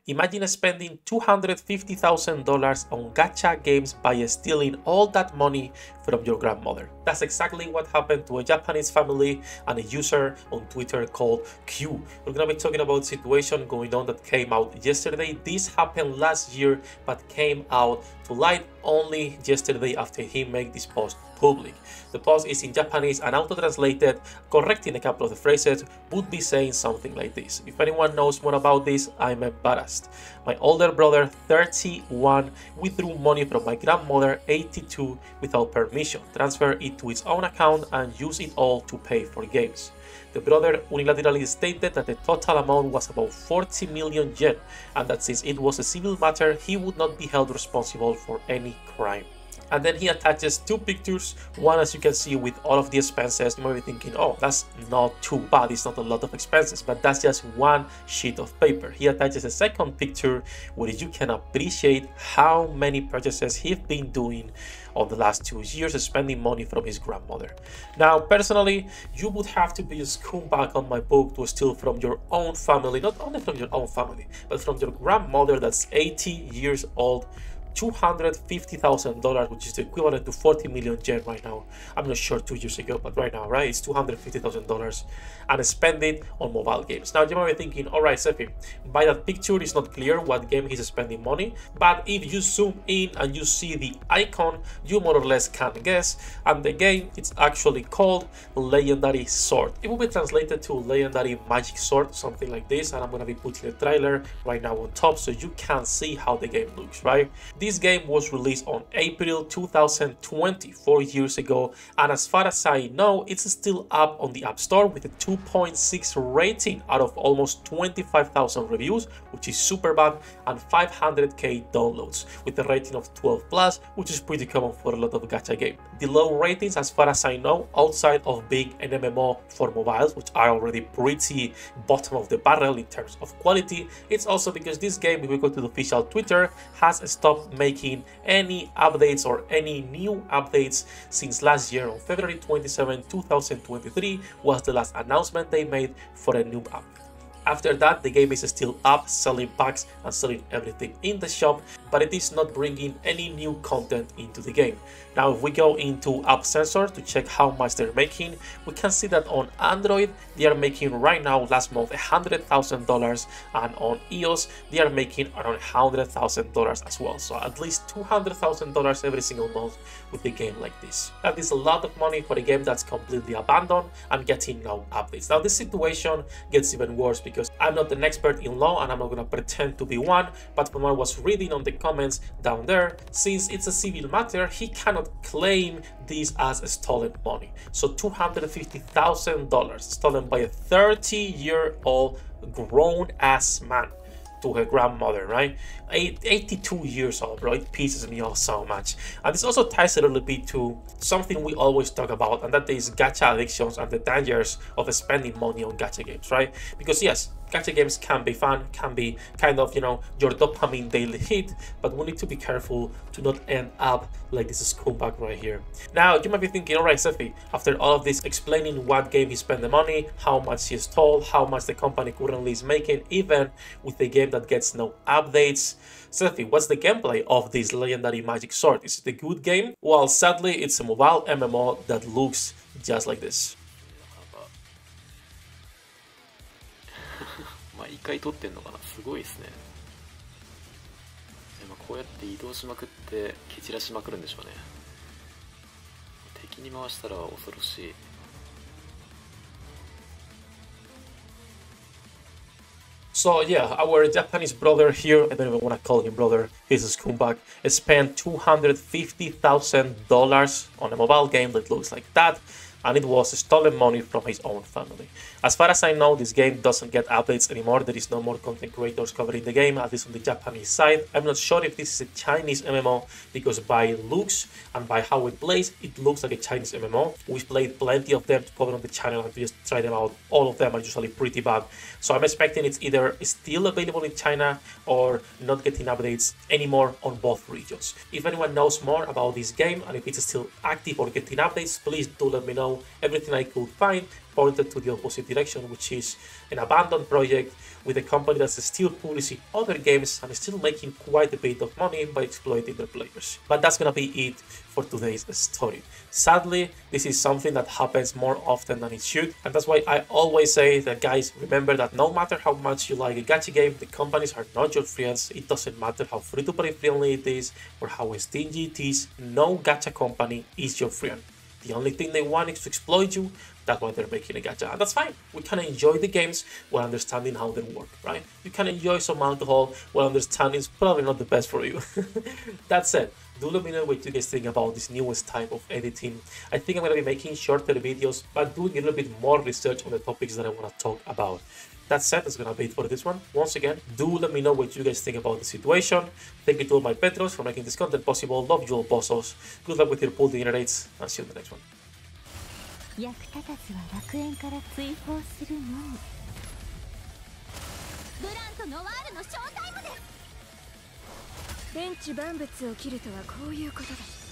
Imagine spending $250,000 on gacha games by stealing all that money from your grandmother. That's exactly what happened to a Japanese family and a user on Twitter called Q. We're gonna be talking about a situation going on that came out yesterday. This happened last year but came out to light only yesterday after he made this post public. The post is in Japanese and auto-translated, correcting a couple of the phrases, would be saying something like this. If anyone knows more about this, I'm embarrassed. My older brother, 31, withdrew money from my grandmother, 82, without permission, transferred it to his own account and used it all to pay for games. The brother unilaterally stated that the total amount was about 40 million yen and that since it was a civil matter, he would not be held responsible for any crime. And then he attaches two pictures, one as you can see with all of the expenses. You might be thinking, oh, that's not too bad, it's not a lot of expenses, but that's just one sheet of paper. He attaches a second picture where you can appreciate how many purchases he's been doing on the last 2 years, spending money from his grandmother. Now, personally, you would have to be a scumbag on my book to steal from your own family, not only from your own family, but from your grandmother that's 80 years old, $250,000, which is the equivalent to 40 million yen right now. I'm not sure 2 years ago, but right now, right, it's $250,000, and spend it on mobile games. Now, you might be thinking, all right, Sefhi, by that picture, it's not clear what game he's spending money, but if you zoom in and you see the icon, you more or less can guess, and the game, it's actually called Legendary Sword. It will be translated to Legendary Magic Sword, something like this, and I'm going to be putting a trailer right now on top so you can see how the game looks, right? This game was released on April 2020, 4 years ago, and as far as I know, it's still up on the App Store with a 2.6 rating out of almost 25,000 reviews, which is super bad, and 500k downloads with a rating of 12+, which is pretty common for a lot of gacha games. The low ratings, as far as I know, outside of being an MMO for mobiles, which are already pretty bottom of the barrel in terms of quality, it's also because this game, if we go to the official Twitter, has stopped making any updates or any new updates since last year. On February 27, 2023 was the last announcement they made for a new app. After that, the game is still up, selling packs and selling everything in the shop, but it is not bringing any new content into the game. Now, if we go into App Sensor to check how much they're making, we can see that on Android, they are making right now, last month, $100,000, and on iOS, they are making around $100,000 as well. So at least $200,000 every single month with a game like this. That is a lot of money for a game that's completely abandoned and getting no updates. Now, this situation gets even worse because I'm not an expert in law and I'm not going to pretend to be one, but from what I was reading on the comments down there, since it's a civil matter, he cannot claim this as stolen money. So $250,000 stolen by a 30-year-old grown-ass man to her grandmother, right? 82 years old, bro. It pisses me off so much. And this also ties a little bit to something we always talk about, and that is gacha addictions and the dangers of spending money on gacha games, right? Because yes, gacha games can be fun, can be kind of, you know, your dopamine daily hit, but we need to be careful to not end up like this scumbag right here. Now, you might be thinking, all right, Sefhi, after all of this explaining what game he spent the money, how much he stole, how much the company currently is making, even with a game that gets no updates, Sefhi, what's the gameplay of this Legendary Magic Sword? Is it a good game? Well, sadly, it's a mobile MMO that looks just like this. 毎回取ってんのかな、すごいですね。こうやって移動しまくって蹴散らしまくるんでしょうね。敵に回したら恐ろしい。So yeah, our Japanese brother here, I don't even want to call him brother, he's a scumbag, spent $250,000 on a mobile game that looks like that, and it was stolen money from his own family. As far as I know, this game doesn't get updates anymore. There is no more content creators covering the game, at least on the Japanese side. I'm not sure if this is a Chinese MMO, because by looks and by how it plays, it looks like a Chinese MMO. We've played plenty of them to cover on the channel and to just try them out. All of them are usually pretty bad. So I'm expecting it's either still available in China or not getting updates anymore on both regions. If anyone knows more about this game and if it's still active or getting updates, please do let me know. Everything I could find pointed to the opposite direction, which is an abandoned project with a company that's still publishing other games and still making quite a bit of money by exploiting their players. But that's gonna be it for today's story. Sadly, this is something that happens more often than it should, and that's why I always say that, guys, remember that no matter how much you like a gacha game, the companies are not your friends. It doesn't matter how free-to-play friendly it is or how stingy it is. No gacha company is your friend. The only thing they want is to exploit you. That's why they're making a gacha, and that's fine. We can enjoy the games while understanding how they work, right? You can enjoy some alcohol while understanding it's probably not the best for you. That said, do let me know what you guys think about this newest type of editing. I think I'm going to be making shorter videos, but doing a little bit more research on the topics that I want to talk about. That said, that's going to be it for this one. Once again, do let me know what you guys think about the situation. Thank you to all my patrons for making this content possible. Love you all, bossos. Good luck with your pool dinner dates, and see you in the next one. 役立たずは楽園から追放するのみ。ブランとノワールのショータイムです。天地万物を切るとはこういうことだ。